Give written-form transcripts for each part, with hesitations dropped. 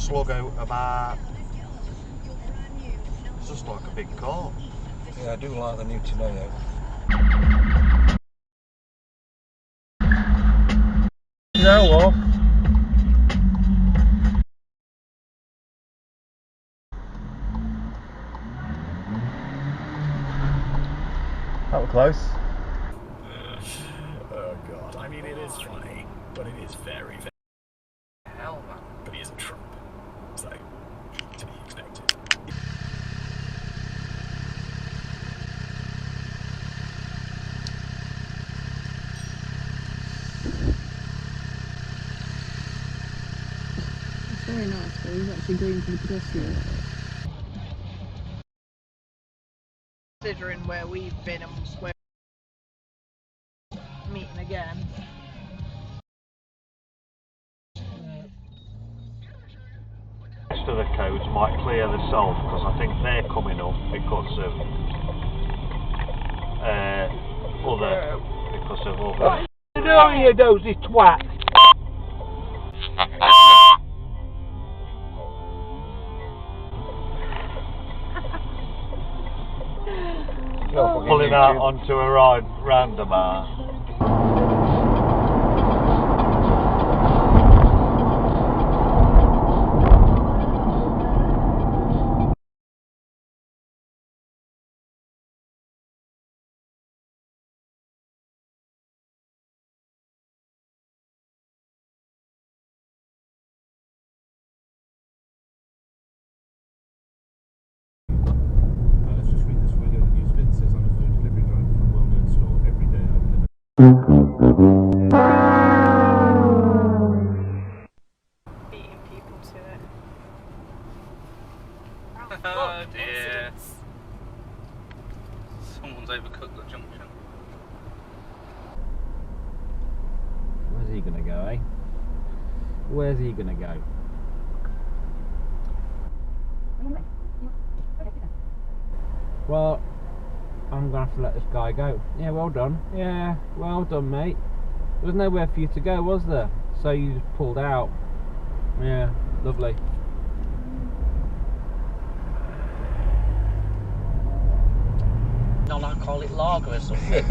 slug out about. It's just like a big car. Yeah, I do like the new Teneo. You know what? That was close. Oh god. I mean, it is funny, but it is very, very... Hell, man. But he is a Trump, so to be expected. It's very nice, but he's actually green for the pedestrian. Considering where we've been and where we're meeting again. The rest of the codes might clear themselves because I think they're coming up because of other. You know you dozy twat. Pulling out onto a roundabout. Let's just read this radio news bit. It says I'm a food delivery driver for a well-known store. Every day I deliver. Beating people to it. Oh dear. Someone's overcooked the junction. Where's he gonna go, eh? Where's he gonna go? Well, I'm gonna have to let this guy go. Yeah, well done. Yeah, well done, mate. There was nowhere for you to go, was there? So you just pulled out. Yeah, lovely. Non-alcoholic lager or something.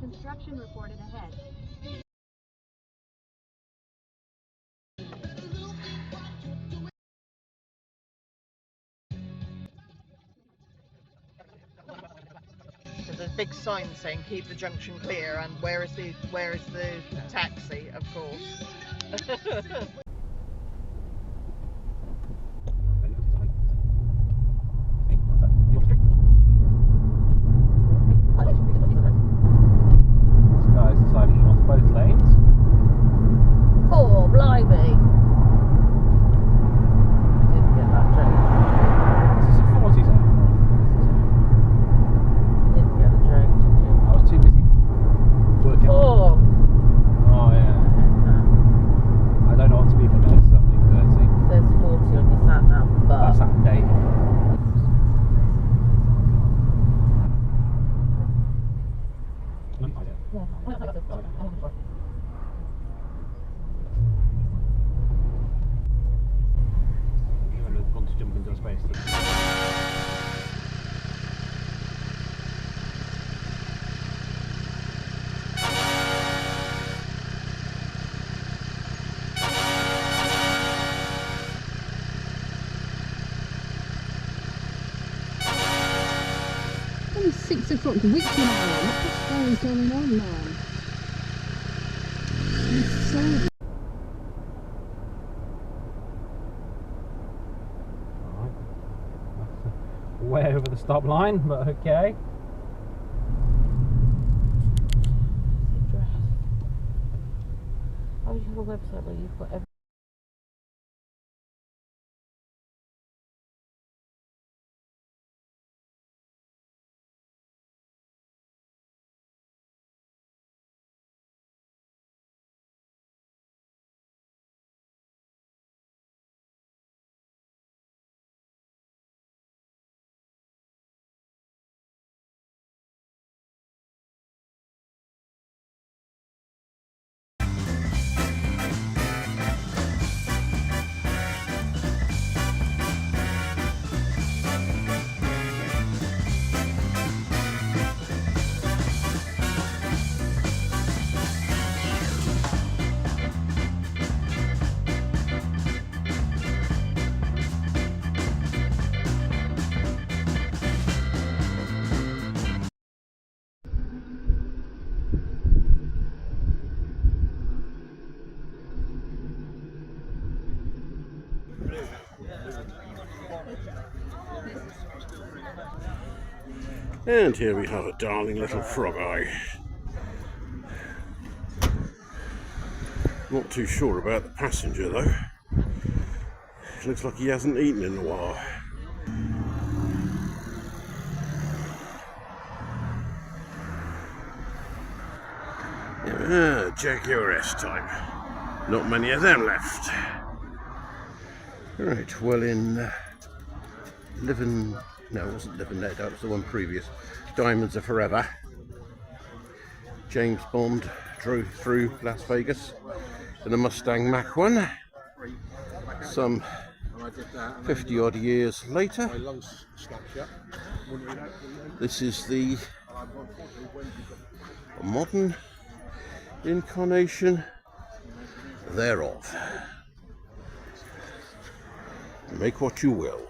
Construction reported ahead. There's a big sign saying keep the junction clear, and where is the taxi, of course. This guy's deciding he wants both lanes. Poor blimey. Didn't get that joke. This is a 40 zone. Didn't get the joke, did you? I was too busy working. Oh. Oh yeah. I don't know what speed limit is, so I'm doing 30. There's 40 on your sat nav, but That's that day. You want to jump into a space. only 6 got Wicked Hour. What the hell is going on, man? He's so... Alright. That's way over the stop line, but okay. Oh, you have a website where you've got everything. And here we have a darling little frog eye. Not too sure about the passenger though. Looks like he hasn't eaten in a while. Jaguar S type. Not many of them left. Right, well in Living... No, it wasn't Living Let, that was the one previous. Diamonds Are Forever. James Bond drove through Las Vegas in a Mustang Mach 1. Some 50 odd years later. This is the modern incarnation thereof. Make what you will.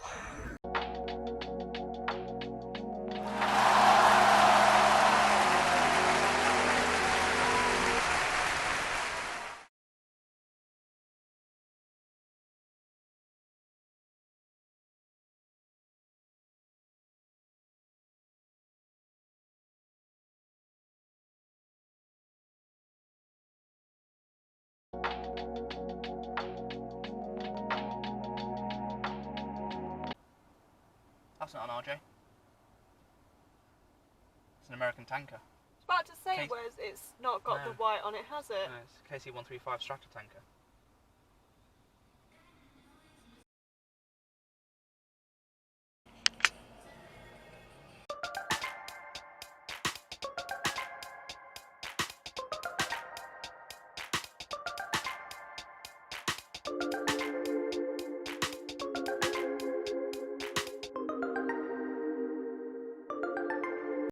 That's not an RJ. It's an American tanker. I was about to say, Case- whereas it's not got No. the white on it, has it? No, it's KC-135 Stratotanker.